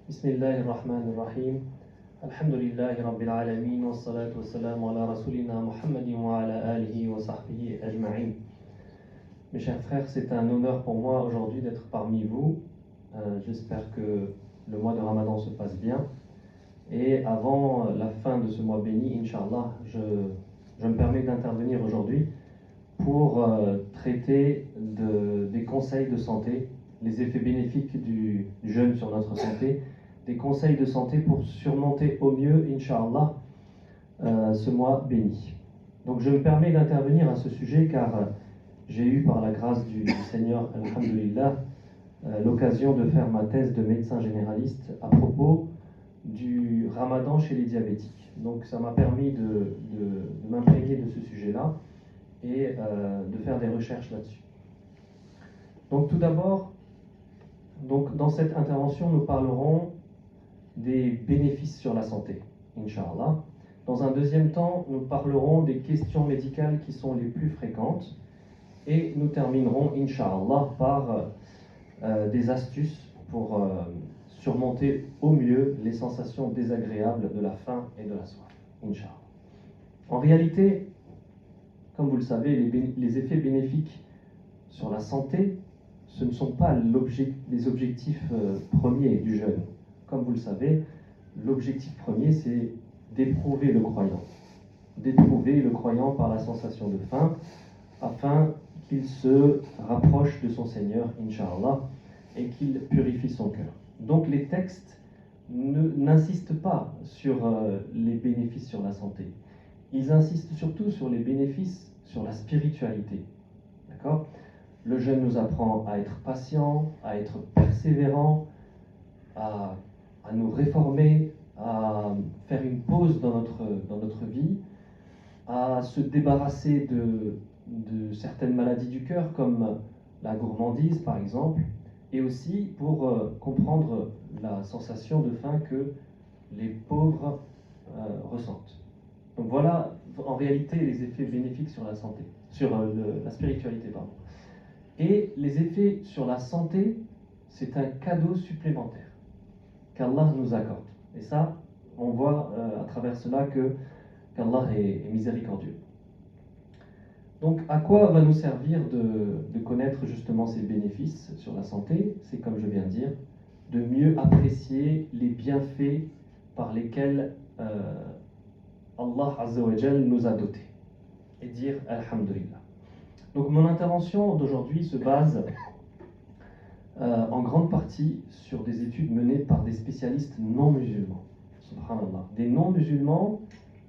Bismillahirrahmanirrahim. Alhamdulillahi Rabbil Alamin. Wa salatu wa salamu ala Rasulina Muhammadin wa ala alihi wa sahbihi ajma'in. Mes chers frères, c'est un honneur pour moi aujourd'hui d'être parmi vous. J'espère que le mois de Ramadan se passe bien. Et avant la fin de ce mois béni, Inch'Allah, je me permets d'intervenir aujourd'hui pour traiter des conseils de santé, les effets bénéfiques du jeûne sur notre santé, des conseils de santé pour surmonter au mieux, Inch'Allah, ce mois béni. Donc je me permets d'intervenir à ce sujet car j'ai eu par la grâce du Seigneur, Alhamdulillah, l'occasion de faire ma thèse de médecin généraliste à propos du ramadan chez les diabétiques. Donc ça m'a permis de m'imprégner de ce sujet-là et de faire des recherches là-dessus. Donc tout d'abord, dans cette intervention, nous parlerons des bénéfices sur la santé, Inch'Allah. Dans un deuxième temps, nous parlerons des questions médicales qui sont les plus fréquentes et nous terminerons, Inch'Allah, par des astuces pour surmonter au mieux les sensations désagréables de la faim et de la soif, Inch'Allah. En réalité, comme vous le savez, les effets bénéfiques sur la santé, ce ne sont pas les objectifs premiers du jeûne. Comme vous le savez, l'objectif premier, c'est d'éprouver le croyant. D'éprouver le croyant par la sensation de faim, afin qu'il se rapproche de son Seigneur, Inch'Allah, et qu'il purifie son cœur. Donc les textes n'insistent pas sur les bénéfices sur la santé. Ils insistent surtout sur les bénéfices sur la spiritualité. D'accord ? Le jeûne nous apprend à être patient, à être persévérant, à nous réformer, à faire une pause dans notre vie, à se débarrasser de certaines maladies du cœur comme la gourmandise par exemple, et aussi pour comprendre la sensation de faim que les pauvres ressentent. Donc voilà en réalité les effets bénéfiques sur la santé, sur la spiritualité, pardon. Et les effets sur la santé, c'est un cadeau supplémentaire qu'Allah nous accorde. Et ça, on voit à travers cela qu'Allah est miséricordieux. Donc, à quoi va nous servir de connaître justement ces bénéfices sur la santé? C'est, comme je viens de dire, de mieux apprécier les bienfaits par lesquels Allah Azza wa Jal nous a dotés. Et dire Alhamdulillah. Donc, mon intervention d'aujourd'hui se base en grande partie sur des études menées par des spécialistes non musulmans. Subhanallah. Des non musulmans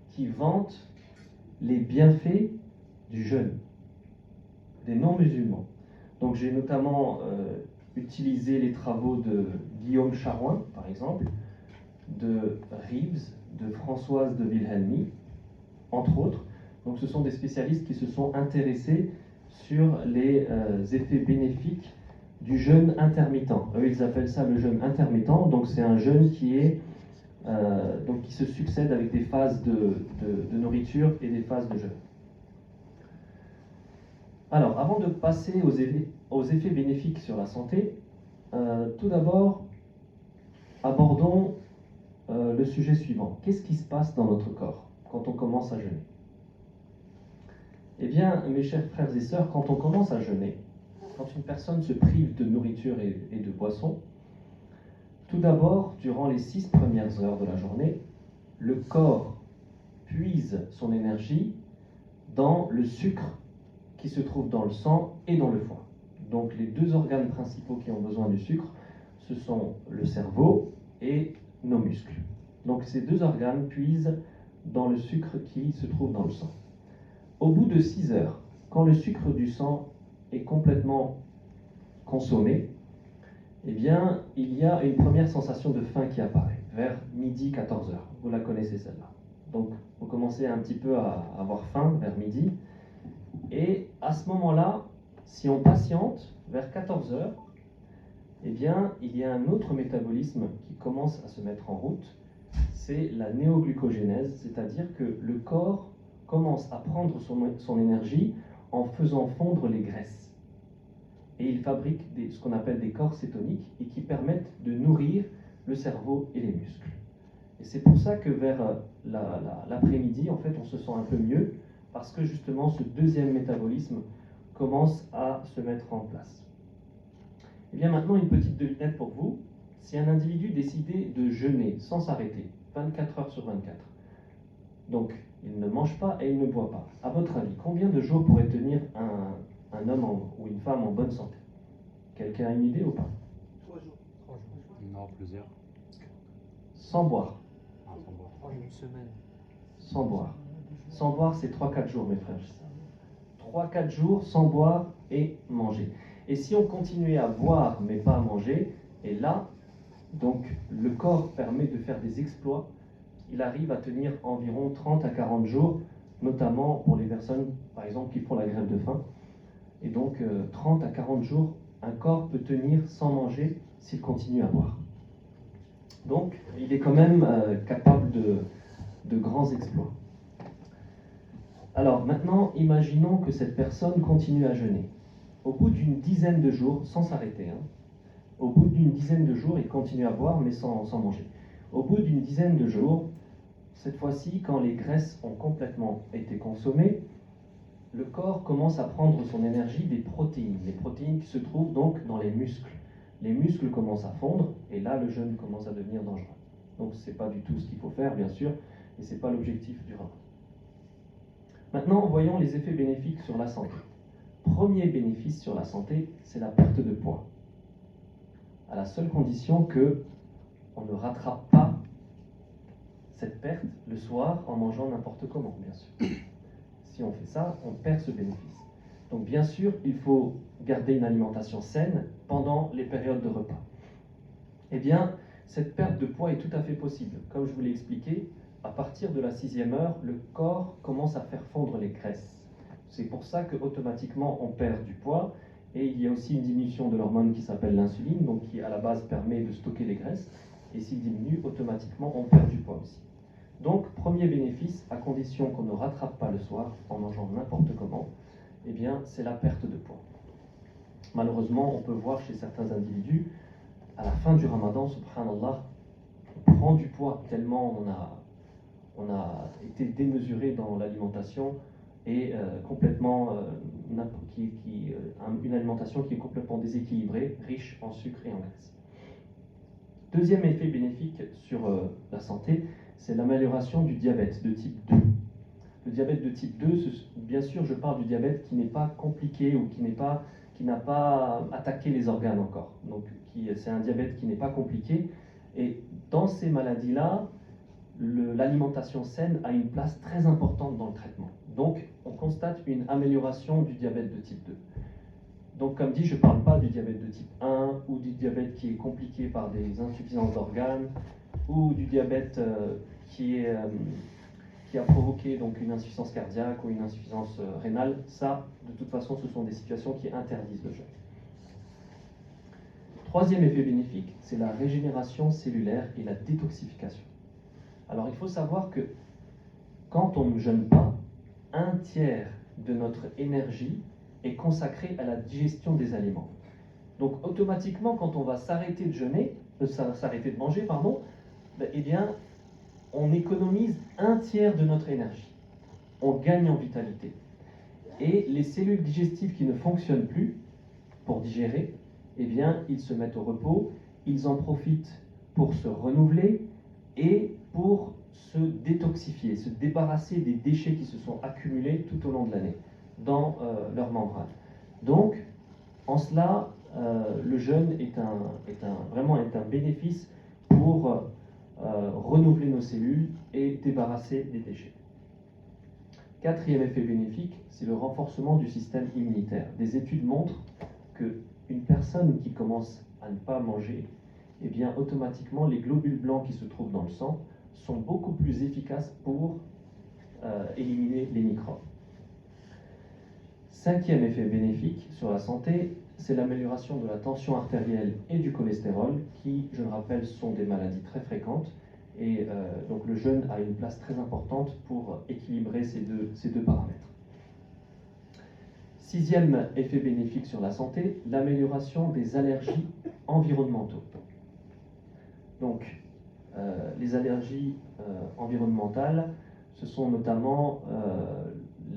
qui vantent les bienfaits du jeûne, des non-musulmans. Donc j'ai notamment utilisé les travaux de Guillaume Charouin, par exemple, de Reeves, de Françoise de Wilhelmy, entre autres. Donc ce sont des spécialistes qui se sont intéressés sur les effets bénéfiques du jeûne intermittent. Eux, ils appellent ça le jeûne intermittent. Donc c'est un jeûne qui se succède avec des phases de nourriture et des phases de jeûne. Alors, avant de passer aux effets bénéfiques sur la santé, tout d'abord, abordons le sujet suivant. Qu'est-ce qui se passe dans notre corps quand on commence à jeûner? Eh bien, mes chers frères et sœurs, quand on commence à jeûner, quand une personne se prive de nourriture et de boisson, tout d'abord, durant les 6 premières heures de la journée, le corps puise son énergie dans le sucre qui se trouve dans le sang et dans le foie. Donc les 2 organes principaux qui ont besoin du sucre, ce sont le cerveau et nos muscles. Donc ces 2 organes puisent dans le sucre qui se trouve dans le sang. Au bout de 6 heures, quand le sucre du sang est complètement consommé, eh bien, il y a une première sensation de faim qui apparaît, vers midi, 14 heures. Vous la connaissez celle-là. Donc, vous commencez un petit peu à avoir faim vers midi. Et à ce moment-là, si on patiente, vers 14 heures, eh bien, il y a un autre métabolisme qui commence à se mettre en route. C'est la néoglucogénèse, c'est-à-dire que le corps commence à prendre son énergie en faisant fondre les graisses. Et il fabrique ce qu'on appelle des corps cétoniques et qui permettent de nourrir le cerveau et les muscles. Et c'est pour ça que vers l'après-midi, en fait, on se sent un peu mieux, parce que justement, ce deuxième métabolisme commence à se mettre en place. Et bien maintenant, une petite devinette pour vous. Si un individu décidait de jeûner sans s'arrêter, 24 heures sur 24, donc il ne mange pas et il ne boit pas, à votre avis, combien de jours pourrait tenir un homme ou une femme en bonne santé? Quelqu'un a une idée ou pas? 3 jours. 3 jours. Non, plusieurs. Sans boire. Ah, sans boire. 3 jours, une semaine. Sans boire. Sans boire, c'est 3-4 jours, mes frères. 3-4 jours sans boire et manger. Et si on continuait à boire mais pas à manger, et là, donc le corps permet de faire des exploits. Il arrive à tenir environ 30 à 40 jours, notamment pour les personnes, par exemple, qui font la grève de faim. Et donc, 30 à 40 jours, un corps peut tenir sans manger s'il continue à boire. Donc, il est quand même capable de grands exploits. Alors, maintenant, imaginons que cette personne continue à jeûner. Au bout d'une dizaine de jours, sans s'arrêter, au bout d'une dizaine de jours, il continue à boire, mais sans manger. Au bout d'une dizaine de jours, cette fois-ci, quand les graisses ont complètement été consommées, le corps commence à prendre son énergie des protéines. Les protéines qui se trouvent donc dans les muscles. Les muscles commencent à fondre, et là, le jeûne commence à devenir dangereux. Donc, ce n'est pas du tout ce qu'il faut faire, bien sûr, et ce n'est pas l'objectif du repas. Maintenant, voyons les effets bénéfiques sur la santé. Premier bénéfice sur la santé, c'est la perte de poids. À la seule condition que on ne rattrape pas cette perte le soir en mangeant n'importe comment, bien sûr. Si on fait ça, on perd ce bénéfice. Donc bien sûr, il faut garder une alimentation saine pendant les périodes de repas. Eh bien, cette perte de poids est tout à fait possible. Comme je vous l'ai expliqué, à partir de la 6e heure, le corps commence à faire fondre les graisses. C'est pour ça qu'automatiquement, on perd du poids. Et il y a aussi une diminution de l'hormone qui s'appelle l'insuline, donc qui à la base permet de stocker les graisses. Et s'il diminue, automatiquement, on perd du poids aussi. Donc, premier bénéfice, à condition qu'on ne rattrape pas le soir en mangeant n'importe comment, eh bien, c'est la perte de poids. Malheureusement, on peut voir chez certains individus, à la fin du ramadan, subhanallah, on prend du poids tellement on a été démesuré dans l'alimentation et une alimentation qui est complètement déséquilibrée, riche en sucre et en graisse. Deuxième effet bénéfique sur la santé, c'est l'amélioration du diabète de type 2. Le diabète de type 2, bien sûr, je parle du diabète qui n'est pas compliqué ou qui n'a pas attaqué les organes encore. Donc, c'est un diabète qui n'est pas compliqué. Et dans ces maladies-là, l'alimentation saine a une place très importante dans le traitement. Donc, on constate une amélioration du diabète de type 2. Donc, comme dit, je ne parle pas du diabète de type 1 ou du diabète qui est compliqué par des insuffisances d'organes ou du diabète qui a provoqué donc une insuffisance cardiaque ou une insuffisance rénale. Ça, de toute façon, ce sont des situations qui interdisent le jeûne. Troisième effet bénéfique, c'est la régénération cellulaire et la détoxification. Alors, il faut savoir que quand on ne jeûne pas, 1/3 de notre énergie est consacrée à la digestion des aliments. Donc, automatiquement, quand on va s'arrêter de jeûner, s'arrêter de manger, eh bien, on économise 1/3 de notre énergie. On gagne en vitalité. Et les cellules digestives qui ne fonctionnent plus pour digérer, eh bien, ils se mettent au repos, ils en profitent pour se renouveler et pour se détoxifier, se débarrasser des déchets qui se sont accumulés tout au long de l'année dans leur membrane. Donc, en cela, le jeûne est vraiment un bénéfice pour renouveler nos cellules et débarrasser des déchets. Quatrième effet bénéfique, c'est le renforcement du système immunitaire. Des études montrent qu'une personne qui commence à ne pas manger, eh bien, automatiquement, les globules blancs qui se trouvent dans le sang sont beaucoup plus efficaces pour éliminer les microbes. Cinquième effet bénéfique sur la santé, c'est l'amélioration de la tension artérielle et du cholestérol, qui, je le rappelle, sont des maladies très fréquentes. Et donc le jeûne a une place très importante pour équilibrer ces deux paramètres. Sixième effet bénéfique sur la santé, l'amélioration des allergies environnementaux. Donc, les allergies environnementales, ce sont notamment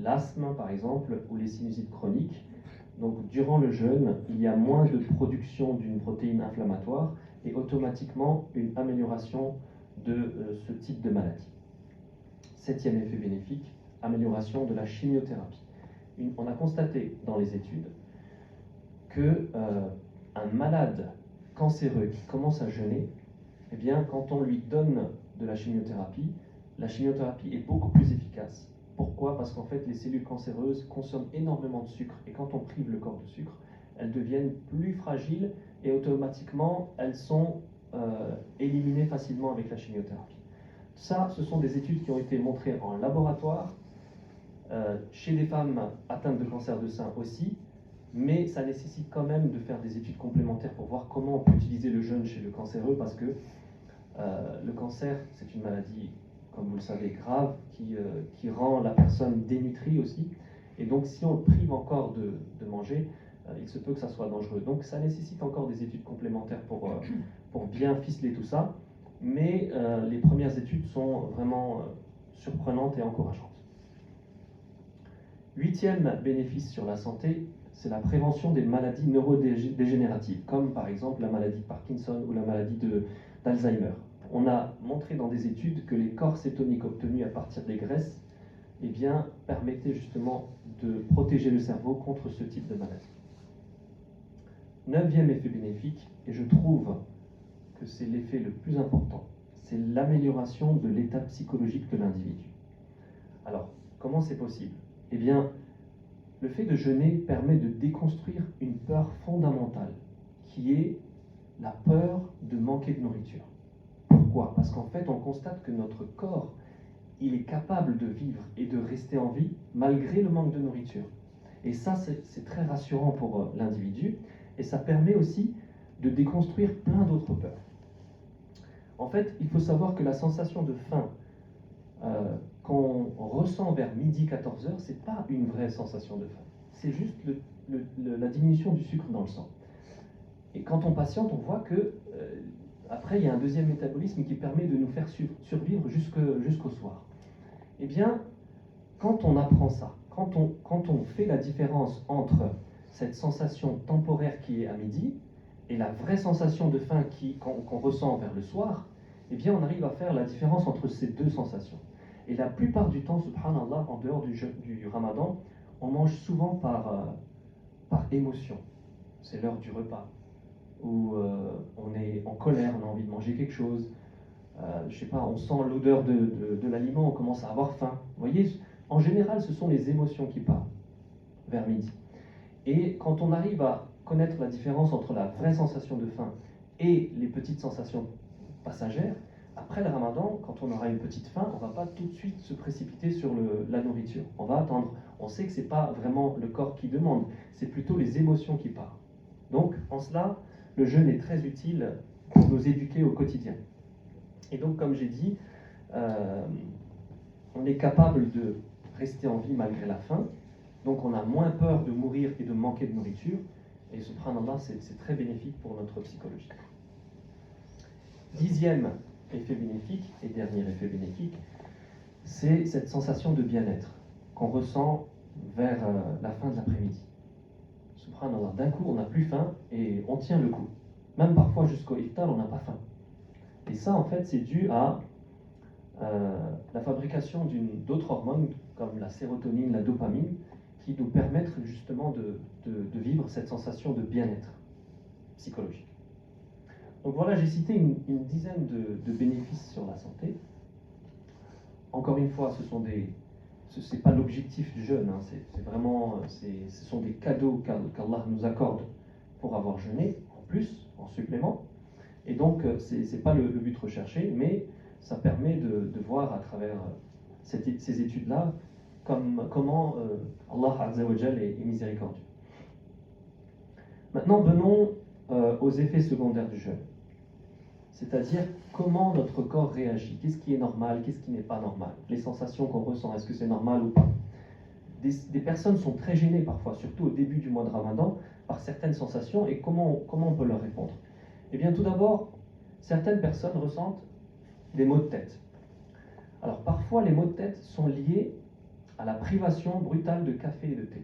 l'asthme, par exemple, ou les sinusites chroniques. Donc, durant le jeûne, il y a moins de production d'une protéine inflammatoire et automatiquement une amélioration de ce type de maladie. 7e effet bénéfique, amélioration de la chimiothérapie. On a constaté dans les études que un malade cancéreux qui commence à jeûner, eh bien, quand on lui donne de la chimiothérapie est beaucoup plus efficace. Pourquoi? Parce qu'en fait, les cellules cancéreuses consomment énormément de sucre et quand on prive le corps de sucre, elles deviennent plus fragiles et automatiquement, elles sont éliminées facilement avec la chimiothérapie. Ça, ce sont des études qui ont été montrées en laboratoire, chez des femmes atteintes de cancer de sein aussi, mais ça nécessite quand même de faire des études complémentaires pour voir comment on peut utiliser le jeûne chez le cancéreux, parce que le cancer, c'est une maladie, comme vous le savez, grave, qui rend la personne dénutrie aussi. Et donc, si on le prive encore de manger, il se peut que ça soit dangereux. Donc, ça nécessite encore des études complémentaires pour bien ficeler tout ça. Mais les premières études sont vraiment surprenantes et encourageantes. 8e bénéfice sur la santé, c'est la prévention des maladies neurodégénératives, comme par exemple la maladie de Parkinson ou la maladie d'Alzheimer. On a montré dans des études que les corps cétoniques obtenus à partir des graisses permettaient justement de protéger le cerveau contre ce type de maladie. 9e effet bénéfique, et je trouve que c'est l'effet le plus important, c'est l'amélioration de l'état psychologique de l'individu. Alors, comment c'est possible? Eh bien, le fait de jeûner permet de déconstruire une peur fondamentale, qui est la peur de manquer de nourriture. Pourquoi? Parce qu'en fait, on constate que notre corps, il est capable de vivre et de rester en vie malgré le manque de nourriture. Et ça, c'est très rassurant pour l'individu, et ça permet aussi de déconstruire plein d'autres peurs. En fait, il faut savoir que la sensation de faim qu'on ressent vers midi 14h, ce n'est pas une vraie sensation de faim. C'est juste la diminution du sucre dans le sang. Et quand on patiente, on voit que après, il y a un deuxième métabolisme qui permet de nous faire survivre jusqu'au soir. Eh bien, quand on apprend ça, quand on fait la différence entre cette sensation temporaire qui est à midi et la vraie sensation de faim qu'on ressent vers le soir, eh bien, on arrive à faire la différence entre ces deux sensations. Et la plupart du temps, subhanallah, en dehors du ramadan, on mange souvent par émotion. C'est l'heure du repas, où on est en colère, on a envie de manger quelque chose. Je sais pas, on sent l'odeur de l'aliment, on commence à avoir faim. Vous voyez, en général, ce sont les émotions qui parlent vers midi. Et quand on arrive à connaître la différence entre la vraie sensation de faim et les petites sensations passagères, après le ramadan, quand on aura une petite faim, on ne va pas tout de suite se précipiter sur la nourriture. On va attendre. On sait que ce n'est pas vraiment le corps qui demande, c'est plutôt les émotions qui parlent. Donc, en cela, le jeûne est très utile pour nous éduquer au quotidien. Et donc, comme j'ai dit, on est capable de rester en vie malgré la faim. Donc, on a moins peur de mourir et de manquer de nourriture. Et subhanallah, c'est très bénéfique pour notre psychologie. 10e effet bénéfique et dernier effet bénéfique, c'est cette sensation de bien-être qu'on ressent vers la fin de l'après-midi. Subhanallah, d'un coup on n'a plus faim et on tient le coup. Même parfois jusqu'au iftar, on n'a pas faim. Et ça en fait c'est dû à la fabrication d'autres hormones comme la sérotonine, la dopamine, qui nous permettent justement de vivre cette sensation de bien-être psychologique. Donc voilà, j'ai cité une dizaine de bénéfices sur la santé. Encore une fois, ce n'est pas l'objectif du jeûne, hein, c'est vraiment, ce sont des cadeaux qu'Allah nous accorde pour avoir jeûné, en plus, en supplément. Et donc, ce n'est pas le but recherché, mais ça permet de voir à travers ces études-là comment Allah Azza wa Jal est miséricordieux. Maintenant, venons aux effets secondaires du jeûne. C'est-à-dire comment notre corps réagit. Qu'est-ce qui est normal, qu'est-ce qui n'est pas normal. Les sensations qu'on ressent, est-ce que c'est normal ou pas. Des personnes sont très gênées parfois, surtout au début du mois de Ramadan, par certaines sensations et comment on peut leur répondre. Eh bien tout d'abord, certaines personnes ressentent des maux de tête. Alors parfois, les maux de tête sont liés à la privation brutale de café et de thé.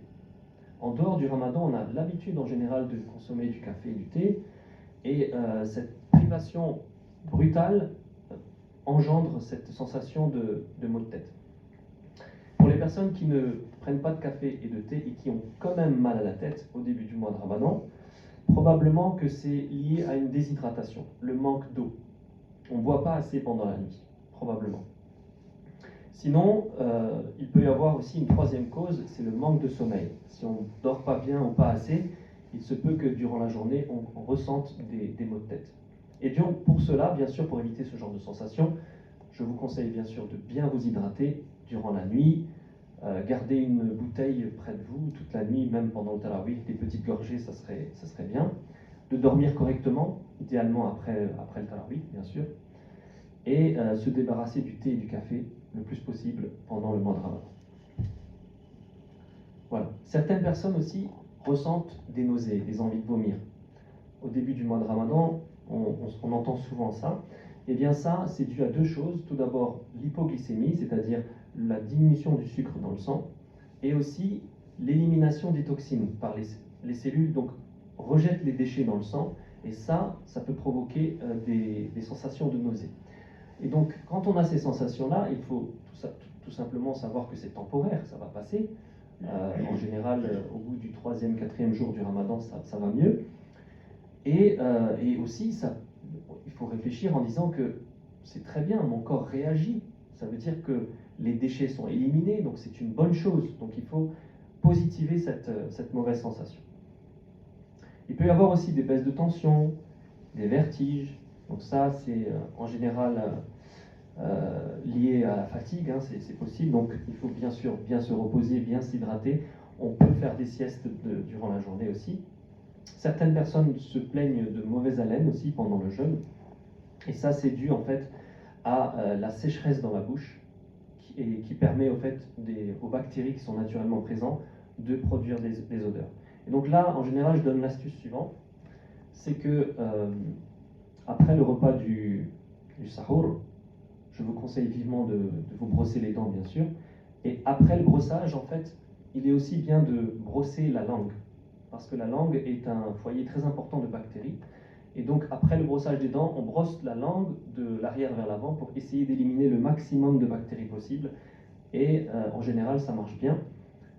En dehors du ramadan, on a l'habitude en général de consommer du café et du thé, et cette privation brutale engendre cette sensation de maux de tête. Pour les personnes qui ne prennent pas de café et de thé et qui ont quand même mal à la tête au début du mois de ramadan, probablement que c'est lié à une déshydratation, le manque d'eau. On ne boit pas assez pendant la nuit, probablement. Sinon, il peut y avoir aussi une troisième cause, c'est le manque de sommeil. Si on ne dort pas bien ou pas assez, il se peut que durant la journée, on ressente des maux de tête. Et donc, pour cela, bien sûr, pour éviter ce genre de sensation, je vous conseille bien sûr de bien vous hydrater durant la nuit. Garder une bouteille près de vous toute la nuit, même pendant le tarawih, des petites gorgées, ça serait bien. De dormir correctement, idéalement après le tarawih, bien sûr. Et se débarrasser du thé et du café le plus possible pendant le mois de ramadan. Voilà. Certaines personnes aussi ressentent des nausées, des envies de vomir. Au début du mois de ramadan, on entend souvent ça. Eh bien ça, c'est dû à deux choses. Tout d'abord, l'hypoglycémie, c'est-à-dire la diminution du sucre dans le sang, et aussi l'élimination des toxines par les cellules, donc rejettent les déchets dans le sang, et ça peut provoquer des sensations de nausée. Et donc, quand on a ces sensations-là, il faut tout simplement savoir que c'est temporaire, ça va passer. En général, au bout du 3e, 4e jour du ramadan, ça va mieux. Et aussi, il faut réfléchir en disant que c'est très bien, mon corps réagit. Ça veut dire que les déchets sont éliminés, donc c'est une bonne chose. Donc il faut positiver cette mauvaise sensation. Il peut y avoir aussi des baisses de tension, des vertiges. Donc ça, c'est en général lié à la fatigue, hein, c'est possible. Donc il faut bien sûr bien se reposer, bien s'hydrater. On peut faire des siestes durant la journée aussi. Certaines personnes se plaignent de mauvaise haleine aussi pendant le jeûne. Et ça, c'est dû en fait à la sécheresse dans la bouche qui permet au fait aux bactéries qui sont naturellement présentes de produire des odeurs. Et donc là, en général, je donne l'astuce suivante, c'est que après le repas du sahur, je vous conseille vivement de vous brosser les dents, bien sûr. Et après le brossage, en fait, il est aussi bien de brosser la langue, parce que la langue est un foyer très important de bactéries. Et donc, après le brossage des dents, on brosse la langue de l'arrière vers l'avant pour essayer d'éliminer le maximum de bactéries possible. Et en général, ça marche bien.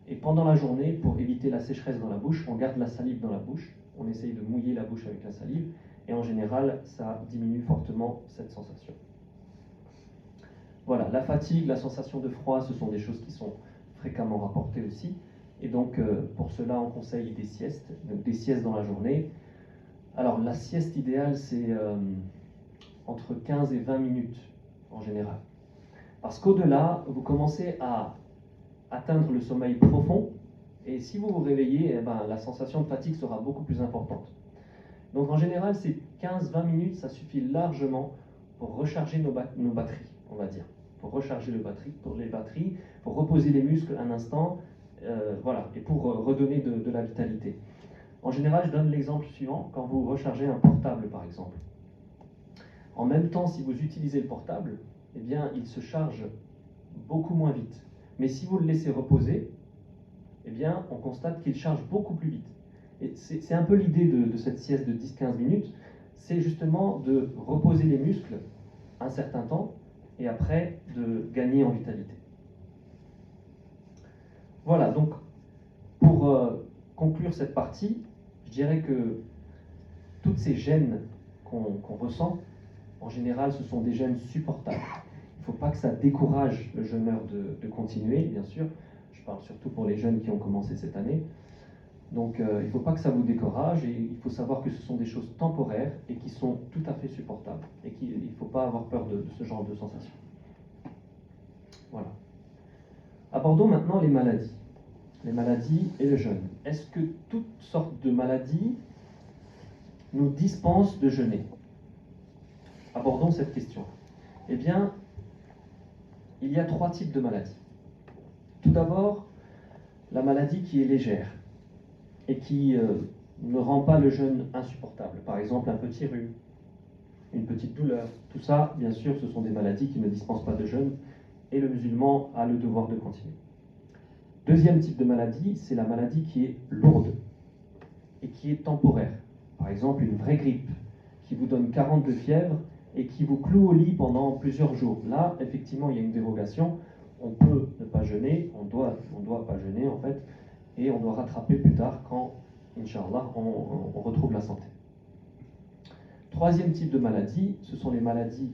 Et pendant la journée, pour éviter la sécheresse dans la bouche, on garde la salive dans la bouche. On essaye de mouiller la bouche avec la salive. Et en général, ça diminue fortement cette sensation. Voilà, la fatigue, la sensation de froid, ce sont des choses qui sont fréquemment rapportées aussi. Et donc, pour cela, on conseille des siestes, donc des siestes dans la journée. Alors, la sieste idéale, c'est entre 15 et 20 minutes en général. Parce qu'au-delà, vous commencez à atteindre le sommeil profond, et si vous vous réveillez, eh ben, la sensation de fatigue sera beaucoup plus importante. Donc, en général, ces 15-20 minutes, ça suffit largement pour recharger nos batteries, on va dire. Pour recharger les batteries, pour reposer les muscles un instant, voilà, et pour redonner de la vitalité. En général, je donne l'exemple suivant, quand vous rechargez un portable par exemple. En même temps, si vous utilisez le portable, eh bien, il se charge beaucoup moins vite. Mais si vous le laissez reposer, eh bien, on constate qu'il charge beaucoup plus vite. Et c'est un peu l'idée de cette sieste de 10-15 minutes, c'est justement de reposer les muscles un certain temps et après de gagner en vitalité. Voilà, donc pour conclure cette partie, je dirais que toutes ces gênes qu'on ressent, en général, ce sont des gênes supportables. Il ne faut pas que ça décourage le jeûneur de continuer, bien sûr. Je parle surtout pour les jeunes qui ont commencé cette année. Donc il ne faut pas que ça vous décourage et il faut savoir que ce sont des choses temporaires et qui sont tout à fait supportables et qu'il ne faut pas avoir peur de ce genre de sensation. Voilà. Abordons maintenant les maladies. Les maladies et le jeûne. Est-ce que toutes sortes de maladies nous dispensent de jeûner? Abordons cette question. Eh bien, il y a 3 types de maladies. Tout d'abord, la maladie qui est légère et qui ne rend pas le jeûne insupportable. Par exemple, un petit rhume, une petite douleur. Tout ça, bien sûr, ce sont des maladies qui ne dispensent pas de jeûne et le musulman a le devoir de continuer. Deuxième type de maladie, c'est la maladie qui est lourde et qui est temporaire. Par exemple, une vraie grippe qui vous donne 40 de fièvre et qui vous cloue au lit pendant plusieurs jours. Là, effectivement, il y a une dérogation. On peut ne pas jeûner, on doit pas jeûner en fait, et on doit rattraper plus tard quand, Inch'Allah, on retrouve la santé. Troisième type de maladie, ce sont les maladies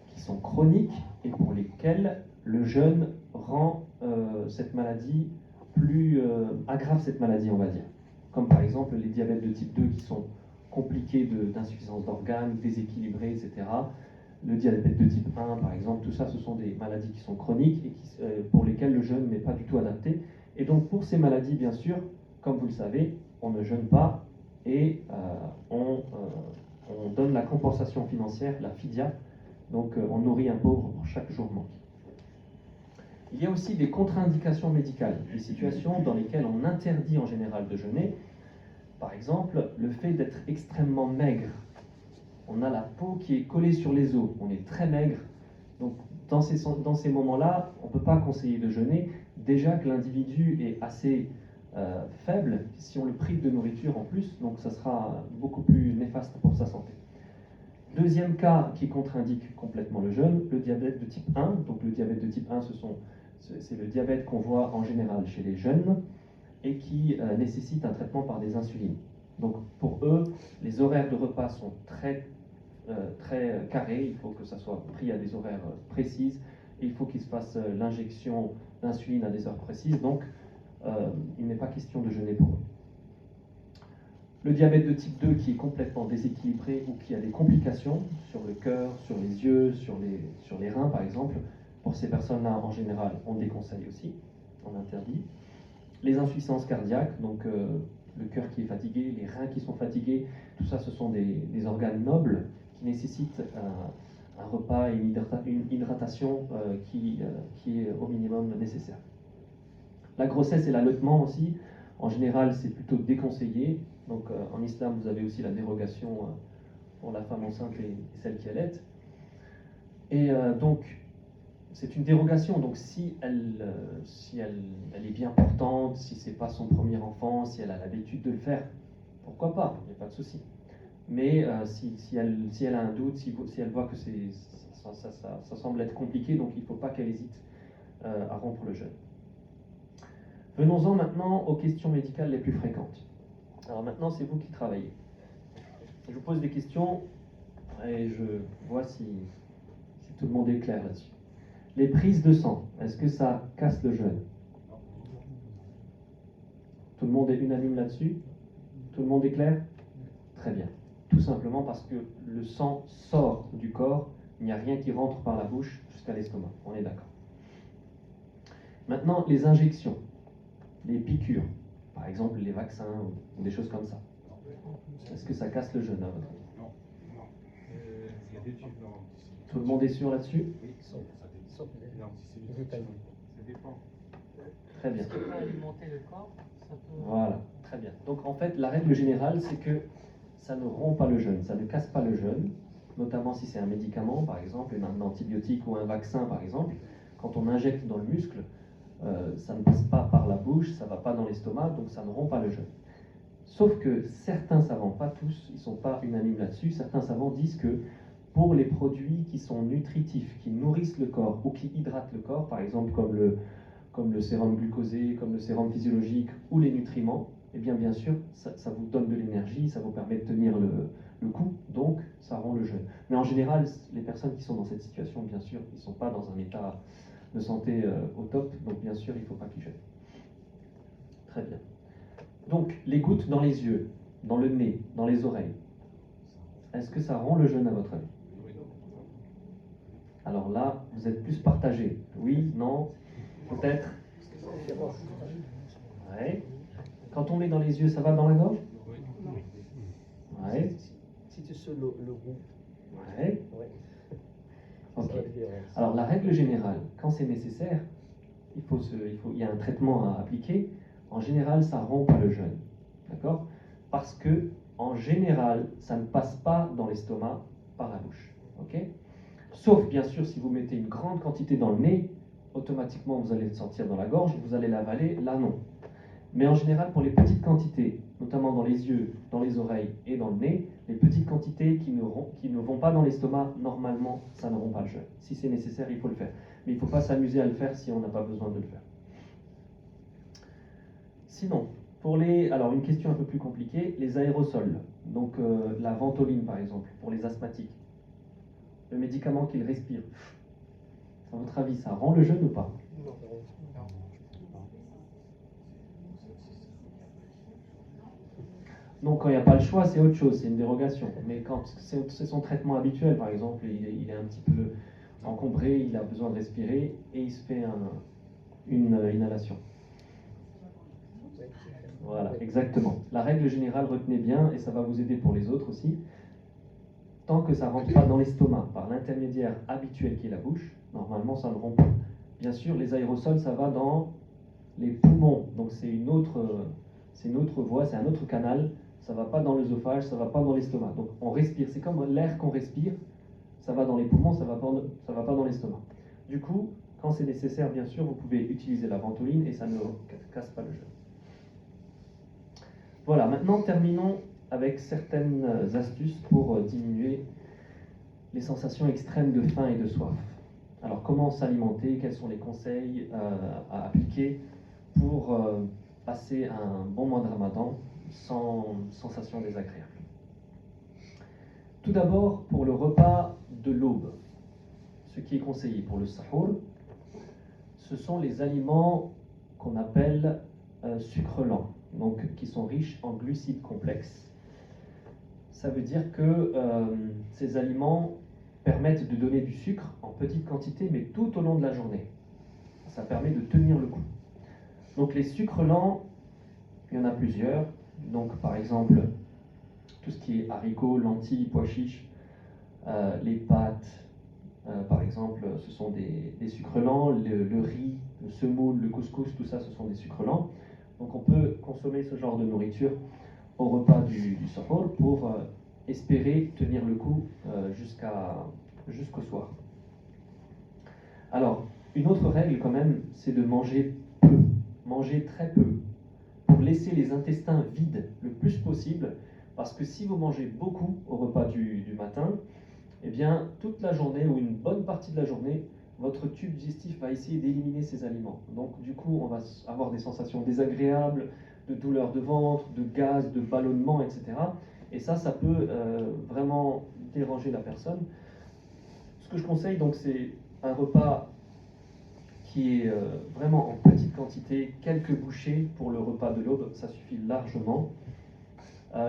qui sont chroniques et pour lesquelles le jeûne rend cette maladie aggrave cette maladie, on va dire. Comme par exemple les diabètes de type 2 qui sont compliqués d'insuffisance d'organes, déséquilibrés, etc. Le diabète de type 1, par exemple, tout ça, ce sont des maladies qui sont chroniques et pour lesquelles le jeûne n'est pas du tout adapté. Et donc pour ces maladies, bien sûr, comme vous le savez, on ne jeûne pas et on donne la compensation financière, la fidya, donc on nourrit un pauvre pour chaque jour manqué. Il y a aussi des contre-indications médicales, des situations dans lesquelles on interdit en général de jeûner. Par exemple, le fait d'être extrêmement maigre. On a la peau qui est collée sur les os, on est très maigre. Donc dans ces moments-là, on ne peut pas conseiller de jeûner. Déjà que l'individu est assez faible, si on le prive de nourriture en plus, donc ça sera beaucoup plus néfaste pour sa santé. Deuxième cas qui contre-indique complètement le jeûne, le diabète de type 1. Donc le diabète de type 1, c'est le diabète qu'on voit en général chez les jeunes et qui nécessite un traitement par des insulines. Donc pour eux, les horaires de repas sont très carrés, il faut que ça soit pris à des horaires précises, et il faut qu'ils se fassent l'injection d'insuline à des heures précises, donc il n'est pas question de jeûner pour eux. Le diabète de type 2 qui est complètement déséquilibré ou qui a des complications sur le cœur, sur les yeux, sur les reins par exemple, pour ces personnes-là en général on déconseille aussi, on interdit. Les insuffisances cardiaques, donc le cœur qui est fatigué, les reins qui sont fatigués, tout ça ce sont des organes nobles qui nécessitent un repas et une hydratation qui est au minimum nécessaire. La grossesse et l'allaitement aussi, en général c'est plutôt déconseillé. Donc en islam vous avez aussi la dérogation pour la femme enceinte et celle qui allaite. Et donc c'est une dérogation, donc si elle est bien portante, si c'est pas son premier enfant, si elle a l'habitude de le faire, pourquoi pas, il n'y a pas de souci. Mais si elle a un doute, si elle voit que ça semble être compliqué, donc il ne faut pas qu'elle hésite à rompre le jeûne. Venons-en maintenant aux questions médicales les plus fréquentes. Alors maintenant, c'est vous qui travaillez. Je vous pose des questions et je vois si tout le monde est clair là-dessus. Les prises de sang, est-ce que ça casse le jeûne? Tout le monde est unanime là-dessus? Tout le monde est clair? Très bien. Tout simplement parce que le sang sort du corps, il n'y a rien qui rentre par la bouche jusqu'à l'estomac. On est d'accord. Maintenant, les injections, les piqûres, par exemple les vaccins ou des choses comme ça. Est-ce que ça casse le jeûne à votre avis? Non. Il y a des tubes dans. Tout le monde est sûr là-dessus? Oui, sauf non, si c'est ça dépend. Très bien. Ce qui peut alimenter le corps, ça peut... Voilà, très bien. Donc en fait, la règle générale, c'est que ça ne rompt pas le jeûne, ça ne casse pas le jeûne, notamment si c'est un médicament, par exemple, un antibiotique ou un vaccin, par exemple. Quand on injecte dans le muscle, ça ne passe pas par la bouche, ça ne va pas dans l'estomac, donc ça ne rompt pas le jeûne. Sauf que certains savants, pas tous, ils ne sont pas unanimes là-dessus, certains savants disent que pour les produits qui sont nutritifs, qui nourrissent le corps ou qui hydratent le corps, par exemple comme le sérum glucosé, comme le sérum physiologique ou les nutriments, eh bien sûr, ça vous donne de l'énergie, ça vous permet de tenir le coup, donc ça rend le jeûne. Mais en général, les personnes qui sont dans cette situation, bien sûr, ils ne sont pas dans un état de santé au top, donc bien sûr, il ne faut pas qu'ils jeûnent. Très bien. Donc, les gouttes dans les yeux, dans le nez, dans les oreilles, est-ce que ça rend le jeûne à votre avis? Alors là, vous êtes plus partagés. Oui, non, peut-être. Ouais. Quand on met dans les yeux, ça va dans la gorge? Ouais. Si tu sais le goût. Ouais. Ok. Alors la règle générale, quand c'est nécessaire, il y a un traitement à appliquer. En général, ça rompt pas le jeûne. D'accord? Parce que, en général, ça ne passe pas dans l'estomac, par la bouche. Ok? Sauf bien sûr si vous mettez une grande quantité dans le nez, automatiquement vous allez le sentir dans la gorge, vous allez l'avaler, là non. Mais en général, pour les petites quantités, notamment dans les yeux, dans les oreilles et dans le nez, les petites quantités qui ne vont pas dans l'estomac, normalement, ça ne rompt pas le jeûne. Si c'est nécessaire, il faut le faire. Mais il ne faut pas s'amuser à le faire si on n'a pas besoin de le faire. Sinon, alors une question un peu plus compliquée, les aérosols, donc la ventoline par exemple, pour les asthmatiques, le médicament qu'ils respirent, à votre avis, ça rend le jeûne ou pas? Donc quand il n'y a pas le choix, c'est autre chose, c'est une dérogation. Mais quand c'est son traitement habituel, par exemple, il est un petit peu encombré, il a besoin de respirer et il se fait une inhalation. Voilà, exactement. La règle générale, retenez bien, et ça va vous aider pour les autres aussi. Tant que ça ne rentre pas dans l'estomac par l'intermédiaire habituel qui est la bouche, normalement ça ne rompt pas. Bien sûr, les aérosols, ça va dans les poumons, donc c'est une autre voie, c'est un autre canal. Ça ne va pas dans l'œsophage, ça ne va pas dans l'estomac. Donc on respire, c'est comme l'air qu'on respire, ça va dans les poumons, ça ne va pas dans l'estomac. Du coup, quand c'est nécessaire, bien sûr, vous pouvez utiliser la ventoline et ça ne casse pas le jeûne. Voilà, maintenant terminons avec certaines astuces pour diminuer les sensations extrêmes de faim et de soif. Alors comment s'alimenter, quels sont les conseils à appliquer pour passer un bon mois de Ramadan sans sensation désagréable. Tout d'abord, pour le repas de l'aube, ce qui est conseillé pour le sahur, ce sont les aliments qu'on appelle sucre lent, donc qui sont riches en glucides complexes. Ça veut dire que ces aliments permettent de donner du sucre en petite quantité, mais tout au long de la journée. Ça permet de tenir le coup. Donc les sucres lents, il y en a plusieurs. Donc par exemple, tout ce qui est haricots, lentilles, pois chiches, les pâtes, par exemple, ce sont des sucres lents. Le riz, le semoule, le couscous, tout ça, ce sont des sucres lents. Donc on peut consommer ce genre de nourriture au repas du sahur pour espérer tenir le coup jusqu'au soir. Alors, une autre règle quand même, c'est de manger peu, manger très peu, pour laisser les intestins vides le plus possible, parce que si vous mangez beaucoup au repas du matin, eh bien, toute la journée ou une bonne partie de la journée, votre tube digestif va essayer d'éliminer ces aliments. Donc, du coup, on va avoir des sensations désagréables, de douleurs de ventre, de gaz, de ballonnement, etc. Et ça peut vraiment déranger la personne. Ce que je conseille, donc, c'est un repas qui est vraiment en petite quantité, quelques bouchées pour le repas de l'aube, ça suffit largement.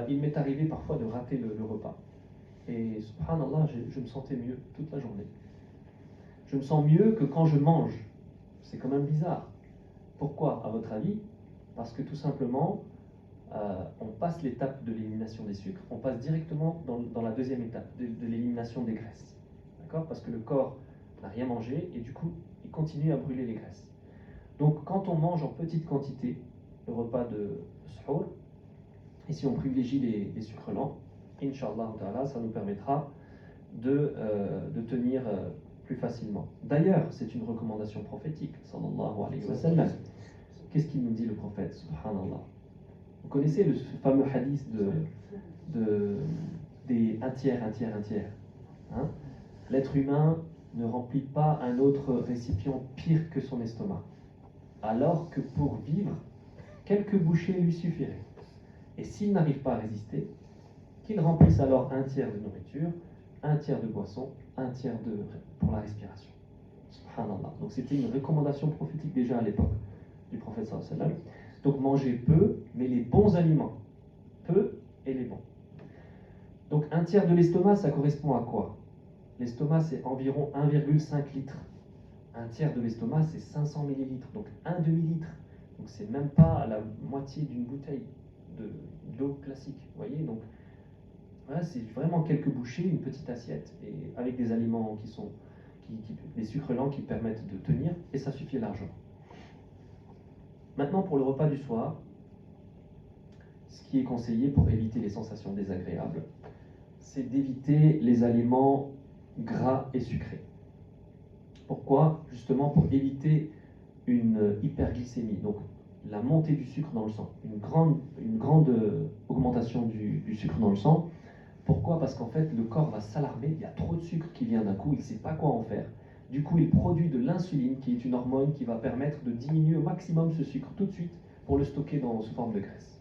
Il m'est arrivé parfois de rater le repas. Et subhanallah, je me sentais mieux toute la journée. Je me sens mieux que quand je mange. C'est quand même bizarre. Pourquoi, à votre avis? Parce que tout simplement, on passe l'étape de l'élimination des sucres, on passe directement dans la deuxième étape de l'élimination des graisses. D'accord? Parce que le corps n'a rien mangé et du coup, il continue à brûler les graisses. Donc, quand on mange en petite quantité le repas de suhour, et si on privilégie les sucres lents, Inch'Allah ta'ala, ça nous permettra de tenir plus facilement. D'ailleurs, c'est une recommandation prophétique, sallallahu alayhi wa sallam. Qu'est-ce qu'il nous dit le prophète, subhanallah? Vous connaissez ce fameux hadith des un tiers. Hein? L'être humain ne remplit pas un autre récipient pire que son estomac. Alors que pour vivre, quelques bouchées lui suffiraient. Et s'il n'arrive pas à résister, qu'il remplisse alors un tiers de nourriture, un tiers de boisson, un tiers pour la respiration. Subhanallah. Donc c'était une recommandation prophétique déjà à l'époque du prophète sallallahu alayhi wa sallam. Donc manger peu, mais les bons aliments. Peu et les bons. Donc un tiers de l'estomac, ça correspond à quoi? L'estomac, c'est environ 1,5 litre. Un tiers de l'estomac, c'est 500 millilitres, donc un demi-litre. Donc c'est même pas la moitié d'une bouteille d'eau classique. Vous voyez, donc voilà, c'est vraiment quelques bouchées, une petite assiette, et avec des aliments des sucres lents qui permettent de tenir, et ça suffit largement. Maintenant, pour le repas du soir, ce qui est conseillé pour éviter les sensations désagréables, c'est d'éviter les aliments gras et sucrés. Pourquoi? Justement pour éviter une hyperglycémie, donc la montée du sucre dans le sang, une grande augmentation du sucre dans le sang. Pourquoi? Parce qu'en fait, le corps va s'alarmer, il y a trop de sucre qui vient d'un coup, il ne sait pas quoi en faire. Du coup, il produit de l'insuline, qui est une hormone qui va permettre de diminuer au maximum ce sucre tout de suite pour le stocker sous forme de graisse.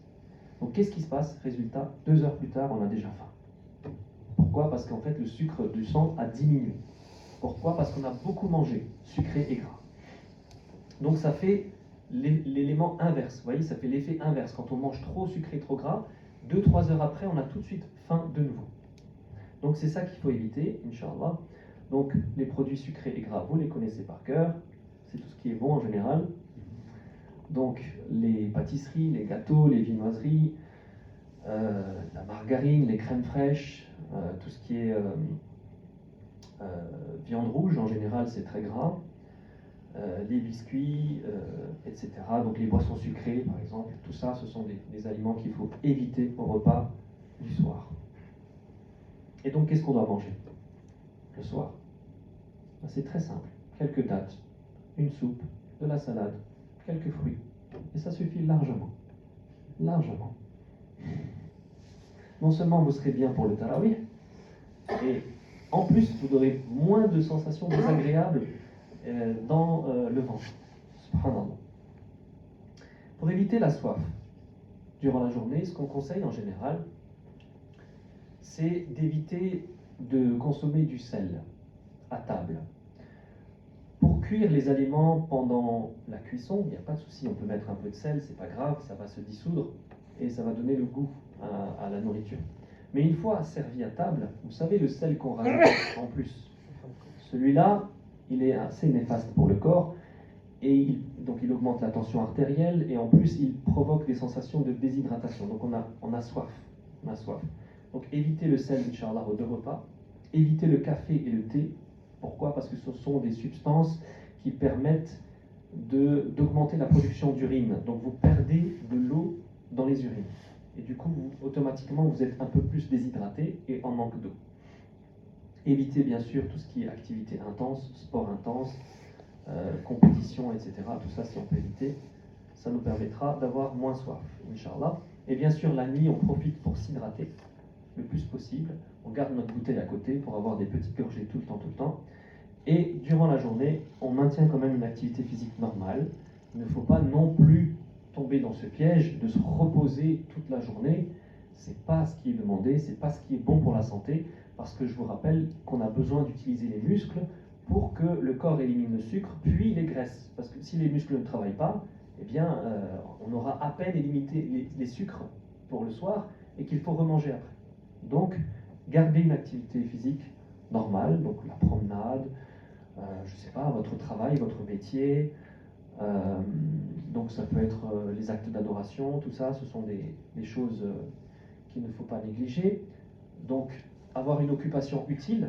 Donc, qu'est-ce qui se passe? Résultat, 2 heures plus tard, on a déjà faim. Pourquoi? Parce qu'en fait, le sucre du sang a diminué. Pourquoi? Parce qu'on a beaucoup mangé, sucré et gras. Donc, ça fait l'élément inverse. Vous voyez, ça fait l'effet inverse. Quand on mange trop sucré, trop gras, 2-3 heures après, on a tout de suite faim de nouveau. Donc c'est ça qu'il faut éviter, Inch'Allah. Donc les produits sucrés et gras, vous les connaissez par cœur. C'est tout ce qui est bon en général. Donc les pâtisseries, les gâteaux, les viennoiseries, la margarine, les crèmes fraîches, tout ce qui est viande rouge en général, c'est très gras. Les biscuits, etc. Donc les boissons sucrées, par exemple, tout ça, ce sont des aliments qu'il faut éviter au repas du soir. Et donc, qu'est-ce qu'on doit manger le soir? C'est très simple. Quelques dattes, une soupe, de la salade, quelques fruits. Et ça suffit largement. Largement. Non seulement vous serez bien pour le tarawih, et en plus, vous aurez moins de sensations désagréables dans le ventre. Subhanallah. Pour éviter la soif durant la journée, ce qu'on conseille en général, c'est d'éviter de consommer du sel à table. Pour cuire les aliments pendant la cuisson, il n'y a pas de souci, on peut mettre un peu de sel, c'est pas grave, ça va se dissoudre et ça va donner le goût à la nourriture. Mais une fois servi à table, vous savez le sel qu'on rajoute en plus, celui-là, il est assez néfaste pour le corps et donc il augmente la tension artérielle et en plus il provoque des sensations de déshydratation. Donc on a soif. Donc évitez le sel, Inch'Allah, aux 2 repas. Évitez le café et le thé. Pourquoi? Parce que ce sont des substances qui permettent d'augmenter la production d'urine. Donc vous perdez de l'eau dans les urines. Et du coup, automatiquement, vous êtes un peu plus déshydraté et en manque d'eau. Évitez bien sûr tout ce qui est activité intense, sport intense, compétition, etc. Tout ça, si on peut éviter, ça nous permettra d'avoir moins soif, Inch'Allah. Et bien sûr, la nuit, on profite pour s'hydrater le plus possible. On garde notre bouteille à côté pour avoir des petites gorgées tout le temps. Et durant la journée, on maintient quand même une activité physique normale. Il ne faut pas non plus tomber dans ce piège de se reposer toute la journée. C'est pas ce qui est demandé, c'est pas ce qui est bon pour la santé, parce que je vous rappelle qu'on a besoin d'utiliser les muscles pour que le corps élimine le sucre, puis les graisses. Parce que si les muscles ne travaillent pas, eh bien, on aura à peine éliminé les sucres pour le soir et qu'il faut remanger après. Donc, gardez une activité physique normale, donc la promenade, je ne sais pas, votre travail, votre métier. Donc ça peut être les actes d'adoration, tout ça, ce sont des choses qu'il ne faut pas négliger. Donc, avoir une occupation utile.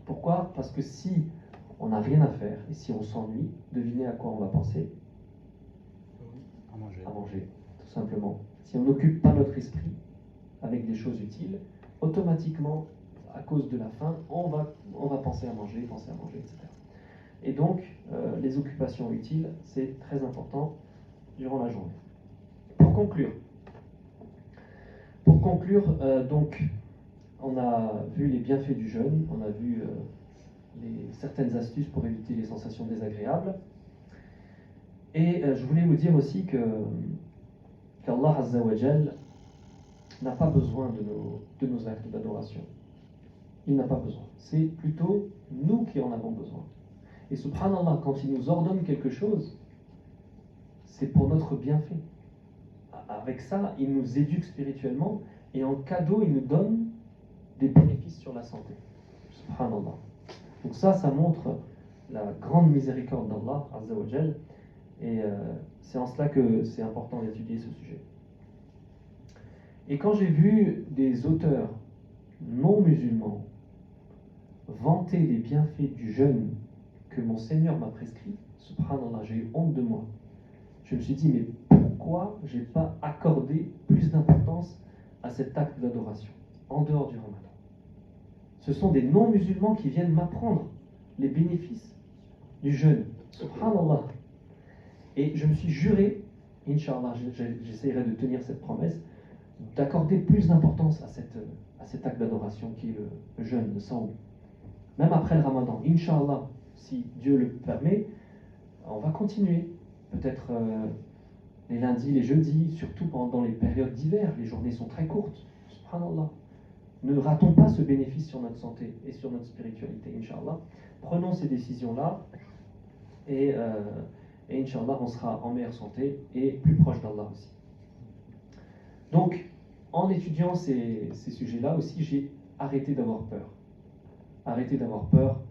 Pourquoi? Parce que si on n'a rien à faire et si on s'ennuie, devinez à quoi on va penser? À manger, tout simplement. Si on n'occupe pas notre esprit avec des choses utiles, automatiquement, à cause de la faim, on va penser à manger, etc. Et donc, les occupations utiles, c'est très important durant la journée. Pour conclure, donc, on a vu les bienfaits du jeûne, on a vu certaines astuces pour éviter les sensations désagréables. Et je voulais vous dire aussi qu'Allah Azza wa Jal n'a pas besoin de nos actes d'adoration. Il n'a pas besoin. C'est plutôt nous qui en avons besoin. Et subhanallah, quand il nous ordonne quelque chose, c'est pour notre bienfait. Avec ça, il nous éduque spirituellement et en cadeau, il nous donne des bénéfices sur la santé. Subhanallah. Donc ça montre la grande miséricorde d'Allah Azza wa Jal. Et c'est en cela que c'est important d'étudier ce sujet. Et quand j'ai vu des auteurs non musulmans vanter les bienfaits du jeûne que mon Seigneur m'a prescrit, subhanallah, j'ai eu honte de moi. Je me suis dit, mais pourquoi je n'ai pas accordé plus d'importance à cet acte d'adoration? en dehors du Ramadan. Ce sont des non-musulmans qui viennent m'apprendre les bénéfices du jeûne. Subhanallah. Et je me suis juré, Inch'Allah, j'essaierai de tenir cette promesse, d'accorder plus d'importance à cet acte d'adoration qui est le jeûne, le saum. Même après le Ramadan, Inch'Allah, si Dieu le permet, on va continuer. Peut-être les lundis, les jeudis, surtout pendant les périodes d'hiver, les journées sont très courtes. Subhanallah. Ne ratons pas ce bénéfice sur notre santé et sur notre spiritualité, Inch'Allah. Prenons ces décisions-là et Inch'Allah, on sera en meilleure santé et plus proche d'Allah aussi. Donc, en étudiant ces sujets-là aussi, j'ai arrêté d'avoir peur. Arrêté d'avoir peur,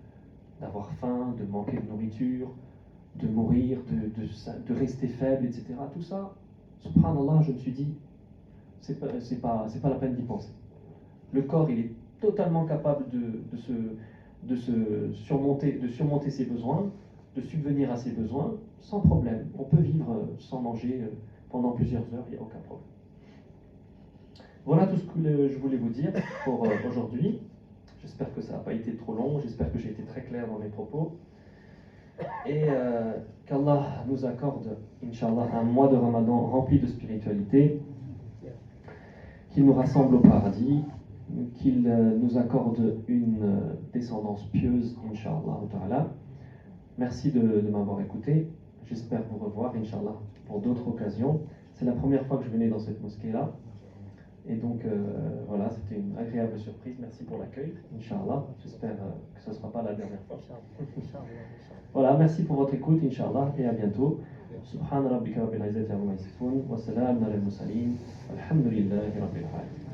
d'avoir faim, de manquer de nourriture, de mourir, de rester faible, etc. Tout ça, subhanallah, je me suis dit, c'est pas la peine d'y penser. Le corps, il est totalement capable de surmonter ses besoins, de subvenir à ses besoins, sans problème. On peut vivre sans manger pendant plusieurs heures, il n'y a aucun problème. Voilà tout ce que je voulais vous dire pour aujourd'hui. J'espère que ça n'a pas été trop long, j'espère que j'ai été très clair dans mes propos. Et qu'Allah nous accorde, Inch'Allah, un mois de Ramadan rempli de spiritualité, qu'il nous rassemble au paradis, qu'il nous accorde une descendance pieuse, Inch'Allah ta'ala. Merci de m'avoir écouté. J'espère vous revoir, Inch'Allah, pour d'autres occasions. C'est la première fois que je venais dans cette mosquée-là. Et donc, voilà, c'était une agréable surprise. Merci pour l'accueil, Inch'Allah. J'espère que ce ne sera pas la dernière fois. Voilà, merci pour votre écoute, Inch'Allah, et à bientôt. Subhan rabbika rabbil izzati amma yasifun, wa salamun ala al-mursalin, alhamdulillahi rabbil alamin.